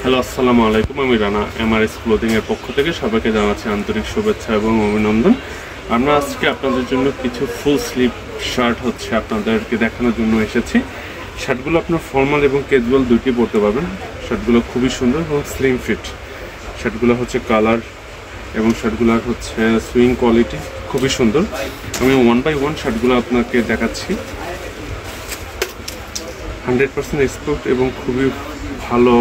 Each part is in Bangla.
হ্যালো, আসসালামু আলাইকুম। আমি রানা এমআরএস ক্লোদিং এর পক্ষ থেকে সবাইকে জানাচ্ছি আন্তরিক শুভেচ্ছা এবং অভিনন্দন। আমরা আজকে আপনাদের জন্য কিছু ফুল স্লিভ শার্ট আপনাদেরকে দেখানোর জন্য এসেছি। শার্টগুলো আপনার ফর্মাল এবং ক্যাজুয়াল দুটি পরতে পারবেন। শার্টগুলো খুবই সুন্দর এবং স্লিম ফিট। শার্টগুলো কালার এবং শার্টগুলো সুইং কোয়ালিটি খুবই সুন্দর। আমি 1 বাই 1 শার্টগুলো আপনাকে দেখাচ্ছি। 100% এক্সপোর্ট এবং খুবই ভালো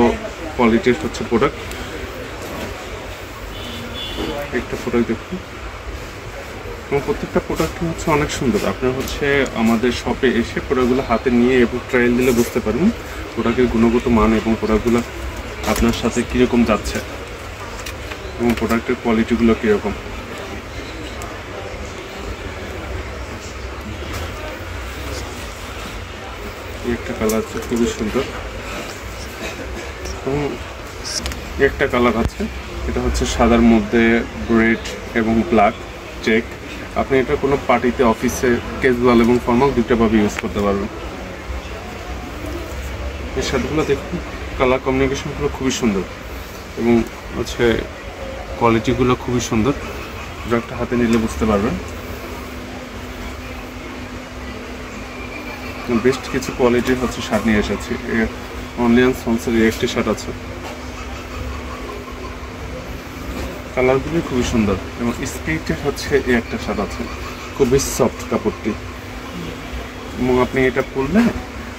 কোয়ালিটির প্রোডাক্ট। একটা প্রোডাক্ট দেখুন, এবং প্রত্যেকটা প্রোডাক্ট অনেক সুন্দর। আপনার আমাদের শপে এসে প্রোডাক্টগুলো হাতে নিয়ে এবং ট্রায়াল দিলে বুঝতে পারবেন প্রোডাক্টের গুণগত মান এবং প্রোডাক্টগুলো আপনার সাথে কীরকম যাচ্ছে এবং প্রোডাক্টের কোয়ালিটিগুলো কীরকম। একটা কালার আছে খুবই সুন্দর, এবং একটা কালার আছে এটা সাদার মধ্যে রেড এবং ব্ল্যাক চেক। আপনি এটা কোনো পার্টিতে, অফিসে, ক্যাজুয়াল এবং ফর্মাল দুটোভাবে ইউজ করতে পারবেন। এই শার্টগুলো দেখুন, কালার কম্বিনেশনগুলো খুবই সুন্দর এবং কোয়ালিটিগুলো খুবই সুন্দর। প্রোডাক্টটা হাতে নিলে বুঝতে পারবেন। বেস্ট কিছু কোয়ালিটির শার্ট নিয়ে এসেছি। অনলাইন সন্সের একটি শার্ট আছে, কালারগুলি খুবই সুন্দর, এবং স্পিটের এই একটা শার্ট আছে, খুবই সফট কাপড়টি, এবং আপনি এটা পরলে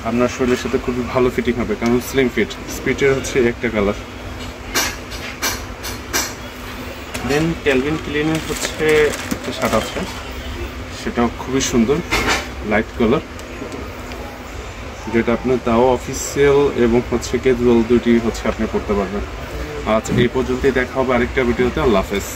আপনার শরীরের সাথে খুবই ভালো ফিটিং হবে, কারণ স্লিম ফিট। স্পিটের একটা কালার। দেন ক্যালভিন ক্লিনের একটা শার্ট আছে, সেটাও খুবই সুন্দর, লাইট কালার, যেটা আপনার তাও অফিসিয়াল এবং ক্যাজুয়াল দুটি আপনি পড়তে পারবেন। আচ্ছা, এই পর্যন্তই দেখা হবে আরেকটা ভিডিওতে। আল্লাহ হাফেজ।